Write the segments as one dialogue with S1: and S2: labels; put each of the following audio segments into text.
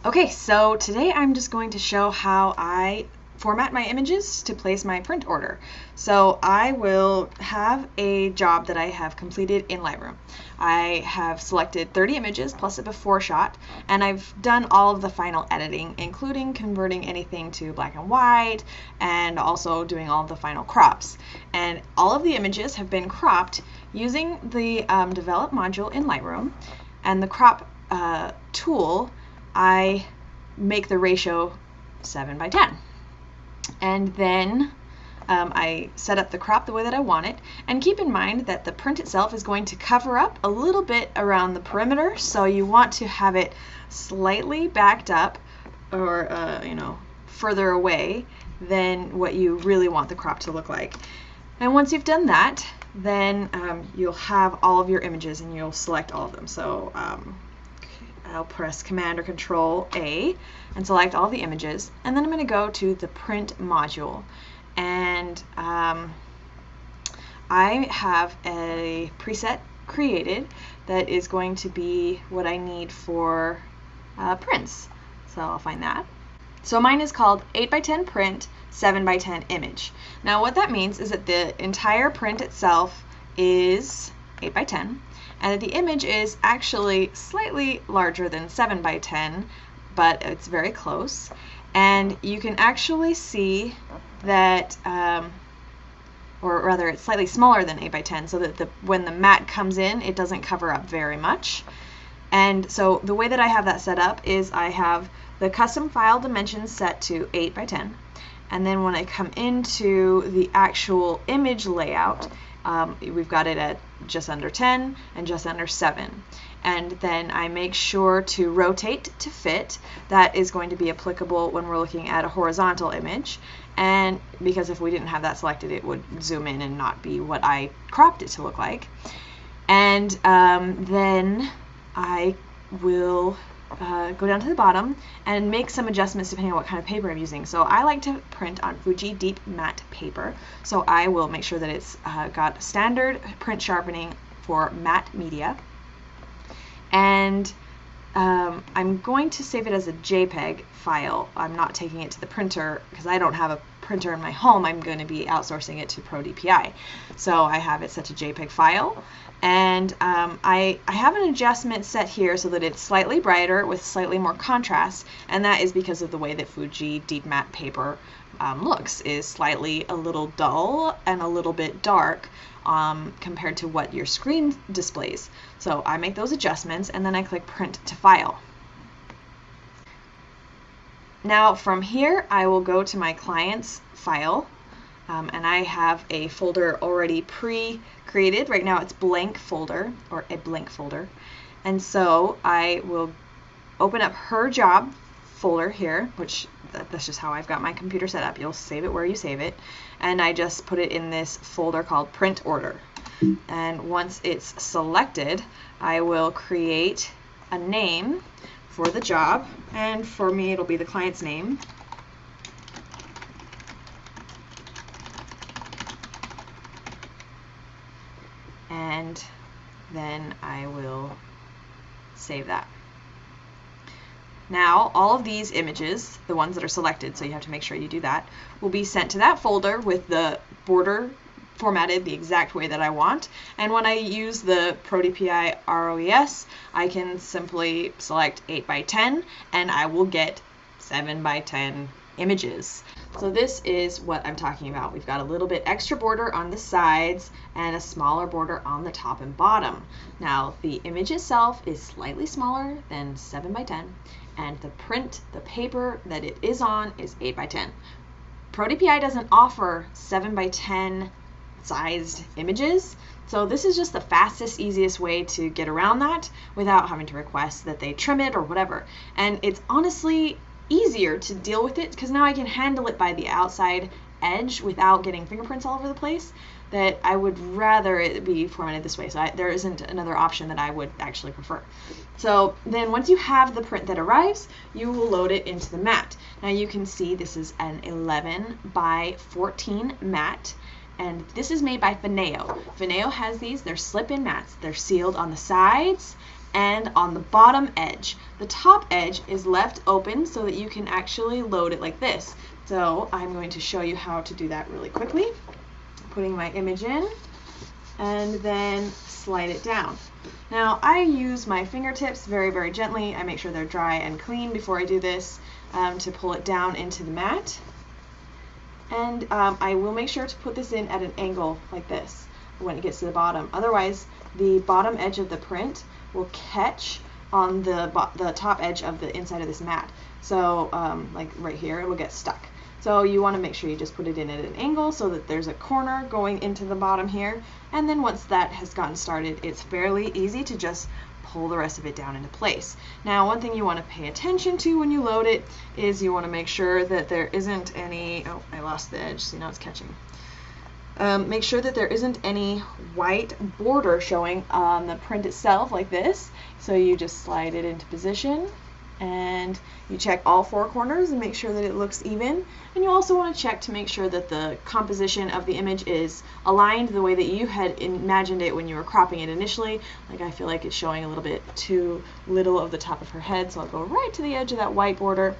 S1: Okay, so today I'm just going to show how I format my images to place my print order. So I will have a job that I have completed in Lightroom. I have selected 30 images plus a before shot, and I've done all of the final editing, including converting anything to black and white and also doing all of the final crops. And all of the images have been cropped using the Develop module in Lightroom, and the crop tool I make the ratio 7:10. And then I set up the crop the way that I want it. And keep in mind that the print itself is going to cover up a little bit around the perimeter, so you want to have it slightly backed up or, further away than what you really want the crop to look like. And once you've done that, then you'll have all of your images and you'll select all of them. So I'll press Command or Control A and select all the images, and then I'm going to go to the print module, and I have a preset created that is going to be what I need for prints. So I'll find that. So mine is called 8:10 print, 7:10 image. Now what that means is that the entire print itself is 8:10, and that the image is actually slightly larger than 7:10, but it's very close. And you can actually see that, or rather it's slightly smaller than 8:10, so that when the matte comes in, it doesn't cover up very much. And so the way that I have that set up is I have the custom file dimensions set to 8:10, and then when I come into the actual image layout, we've got it at just under 10 and just under 7. And then I make sure to rotate to fit. That is going to be applicable when we're looking at a horizontal image, and because if we didn't have that selected, it would zoom in and not be what I cropped it to look like. And then I will go down to the bottom and make some adjustments depending on what kind of paper I'm using. So I like to print on Fuji Deep Matte paper, so I will make sure that it's got standard print sharpening for matte media. And I'm going to save it as a JPEG file. I'm not taking it to the printer because I don't have a printer in my home. I'm going to be outsourcing it to ProDPI. So I have it set to JPEG file. And I have an adjustment set here so that it's slightly brighter with slightly more contrast, and that is because of the way that Fuji Deep Matte paper looks, is slightly a little dull and a little bit dark compared to what your screen displays. So I make those adjustments and then I click Print to File. Now from here I will go to my client's file, and I have a folder already pre-created. Right now it's blank folder, or a blank folder. And so I will open up her job folder here, which that's just how I've got my computer set up. You'll save it where you save it. And I just put it in this folder called Print Order. And once it's selected, I will create a name for the job, and for me it'll be the client's name. And then I will save that. Now all of these images, the ones that are selected, so you have to make sure you do that, will be sent to that folder with the border formatted the exact way that I want. And when I use the ProDPI ROES, I can simply select 8:10 and I will get 7:10 images. So this is what I'm talking about. We've got a little bit extra border on the sides and a smaller border on the top and bottom. Now the image itself is slightly smaller than 7:10, and the print, the paper that it is on, is 8:10. ProDPI doesn't offer 7:10 sized images, so this is just the fastest, easiest way to get around that without having to request that they trim it or whatever. And it's honestly easier to deal with it because now I can handle it by the outside edge without getting fingerprints all over the place, that I would rather it be formatted this way. So there isn't another option that I would actually prefer. So then once you have the print that arrives, you will load it into the matte. Now you can see this is an 11:14 matte, and this is made by Fineo. Fineo has these, they're slip-in mattes. They're sealed on the sides and on the bottom edge. The top edge is left open so that you can actually load it like this. So I'm going to show you how to do that really quickly. Putting my image in and then slide it down. Now I use my fingertips very, very gently. I make sure they're dry and clean before I do this to pull it down into the mat. And I will make sure to put this in at an angle like this when it gets to the bottom. Otherwise, the bottom edge of the print will catch on the top edge of the inside of this mat. So like right here, it will get stuck. So you want to make sure you just put it in at an angle so that there's a corner going into the bottom here. And then once that has gotten started, it's fairly easy to just pull the rest of it down into place. Now, one thing you want to pay attention to when you load it is you want to make sure that there isn't any, oh, I lost the edge, see now it's catching. Make sure that there isn't any white border showing on the print itself like this. So you just slide it into position and you check all four corners and make sure that it looks even. And you also want to check to make sure that the composition of the image is aligned the way that you had imagined it when you were cropping it initially. Like I feel like it's showing a little bit too little of the top of her head, so I'll go right to the edge of that white border.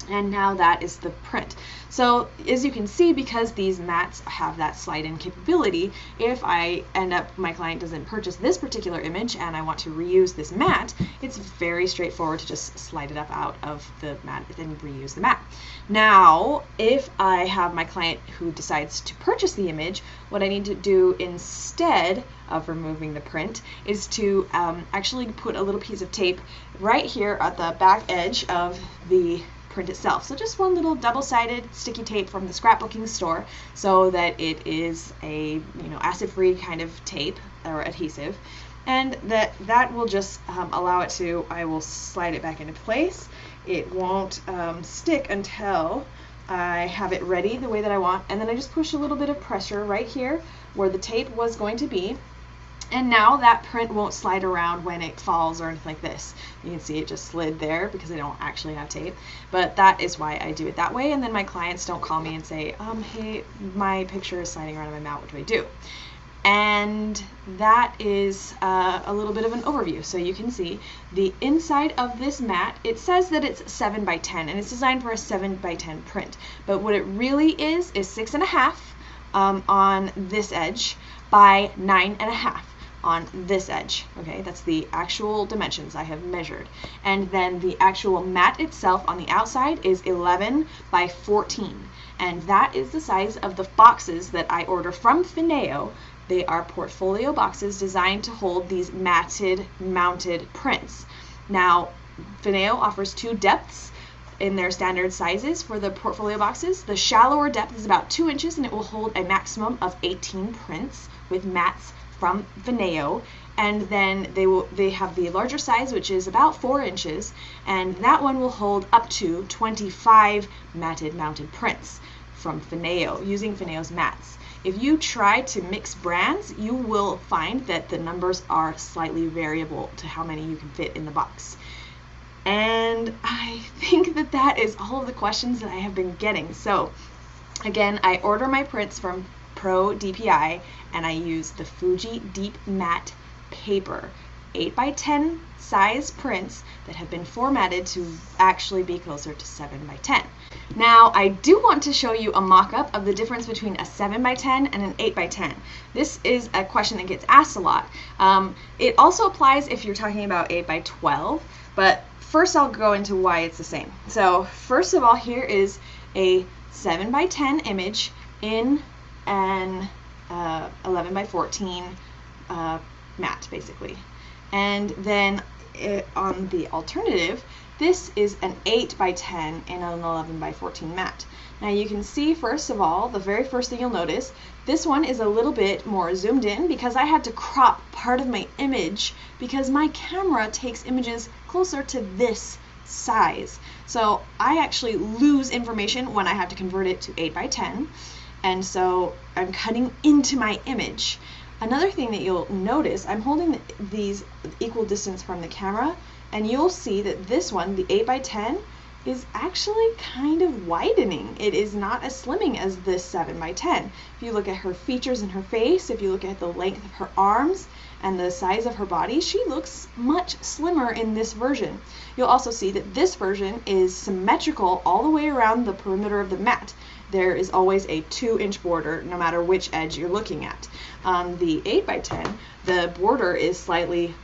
S1: And now that is the print. So as you can see, because these mats have that slide-in capability, if I end up, my client doesn't purchase this particular image and I want to reuse this mat, it's very straightforward to just slide it up out of the mat and reuse the mat. Now, if I have my client who decides to purchase the image, what I need to do instead of removing the print is to actually put a little piece of tape right here at the back edge of the print itself. So just one little double-sided sticky tape from the scrapbooking store so that it is a acid-free kind of tape or adhesive, and that will just allow it to, I will slide it back into place. It won't stick until I have it ready the way that I want, and then I just push a little bit of pressure right here where the tape was going to be. And now that print won't slide around when it falls or anything like this. You can see it just slid there because I don't actually have tape. But that is why I do it that way. And then my clients don't call me and say, hey, my picture is sliding around on my mat, what do I do? And that is a little bit of an overview. So you can see the inside of this mat, it says that it's 7 by 10 and it's designed for a 7 by 10 print. But what it really is 6.5 on this edge by 9.5. on this edge. Okay, that's the actual dimensions I have measured. And then the actual mat itself on the outside is 11 by 14. And that is the size of the boxes that I order from Fineo. They are portfolio boxes designed to hold these matted, mounted prints. Now, Fineo offers 2 depths in their standard sizes for the portfolio boxes. The shallower depth is about 2 inches and it will hold a maximum of 18 prints with mats from Fineo, and then they have the larger size, which is about 4 inches, and that one will hold up to 25 matted mounted prints from Fineo using Fineo's mats. If you try to mix brands, you will find that the numbers are slightly variable to how many you can fit in the box. And I think that that is all of the questions that I have been getting. So again, I order my prints from Pro DPI and I use the Fuji Deep Matte paper, 8 by 10 size prints that have been formatted to actually be closer to 7 by 10. Now I do want to show you a mock-up of the difference between a 7 by 10 and an 8 by 10. This is a question that gets asked a lot. It also applies if you're talking about 8 by 12, but first I'll go into why it's the same. So first of all, here is a 7 by 10 image in an 11 by 14 mat, basically. And then on the alternative, this is an 8 by 10 in an 11 by 14 mat. Now you can see, first of all, the very first thing you'll notice, this one is a little bit more zoomed in because I had to crop part of my image because my camera takes images closer to this size. So I actually lose information when I have to convert it to 8 by 10. And so I'm cutting into my image. Another thing that you'll notice, I'm holding these equal distance from the camera, and you'll see that this one, the 8 by 10, is actually kind of widening. It is not as slimming as this 7 by 10. If you look at her features in her face, if you look at the length of her arms and the size of her body, she looks much slimmer in this version. You'll also see that this version is symmetrical all the way around the perimeter of the mat. There is always a 2-inch border no matter which edge you're looking at. On the 8x10, the border is slightly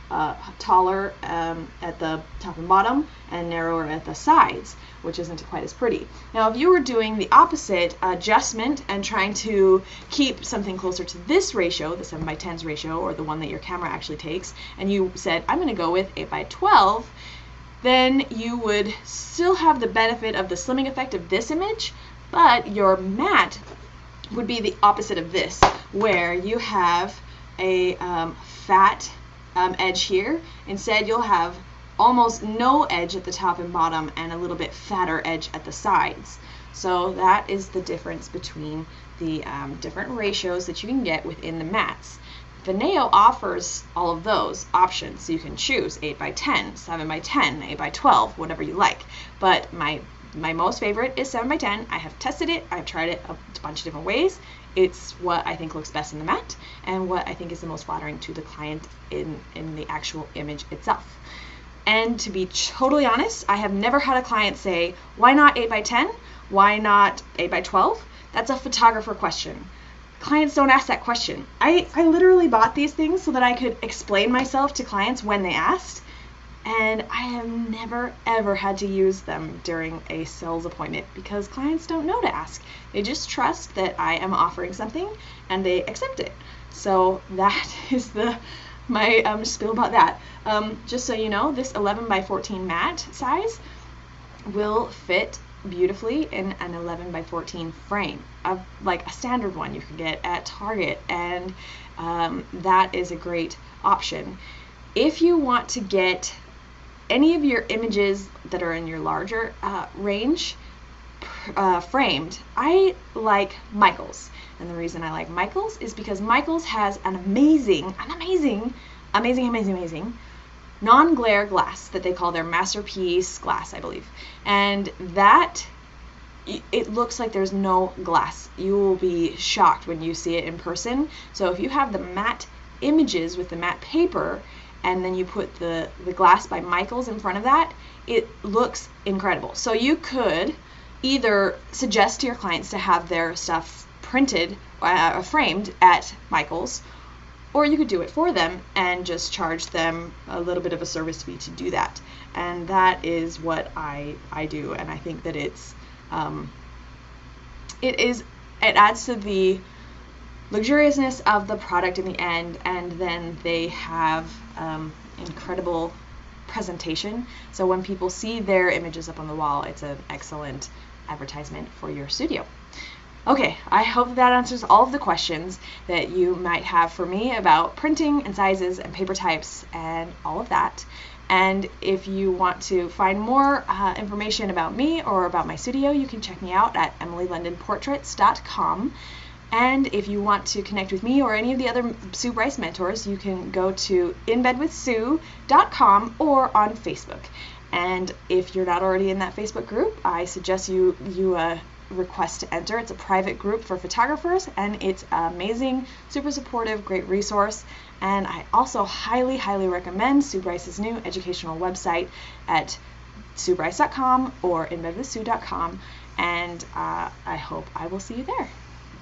S1: taller at the top and bottom and narrower at the sides, which isn't quite as pretty. Now, if you were doing the opposite adjustment and trying to keep something closer to this ratio, the 7x10's ratio, or the one that your camera actually takes, and you said, I'm going to go with 8x12, then you would still have the benefit of the slimming effect of this image, but your mat would be the opposite of this, where you have a fat edge here. Instead, you'll have almost no edge at the top and bottom and a little bit fatter edge at the sides. So that is the difference between the different ratios that you can get within the mats. Veneo offers all of those options, so you can choose 8x10, 7x10, 8x12, whatever you like. But my most favorite is 7x10. I have tested it. I've tried it a bunch of different ways. It's what I think looks best in the mat and what I think is the most flattering to the client in the actual image itself. And to be totally honest, I have never had a client say, why not 8x10? Why not 8x12? That's a photographer question. Clients don't ask that question. I literally bought these things so that I could explain myself to clients when they asked, and I have never ever had to use them during a sales appointment because clients don't know to ask. They just trust that I am offering something and they accept it. So that is my spiel about that. Just so you know, this 11x14 mat size will fit beautifully in an 11x14 frame, like a standard one you can get at Target, and that is a great option. If you want to get any of your images that are in your larger range framed, I like Michaels. And the reason I like Michaels is because Michaels has an amazing non-glare glass that they call their masterpiece glass, I believe. And that, it looks like there's no glass. You will be shocked when you see it in person. So if you have the matte images with the matte paper, and then you put the glass by Michaels in front of that, it looks incredible. So you could either suggest to your clients to have their stuff printed, framed at Michaels, or you could do it for them and just charge them a little bit of a service fee to do that. And that is what I do, and I think that it adds to the luxuriousness of the product in the end, and then they have incredible presentation. So when people see their images up on the wall, it's an excellent advertisement for your studio. Okay, I hope that answers all of the questions that you might have for me about printing and sizes and paper types and all of that. And if you want to find more information about me or about my studio, you can check me out at emilylondonportraits.com. And if you want to connect with me or any of the other Sue Bryce mentors, you can go to inbedwithsue.com or on Facebook. And if you're not already in that Facebook group, I suggest you request to enter. It's a private group for photographers, and it's amazing, super supportive, great resource. And I also highly recommend Sue Bryce's new educational website at SueBryce.com or inbedwithsue.com, and I hope I will see you there.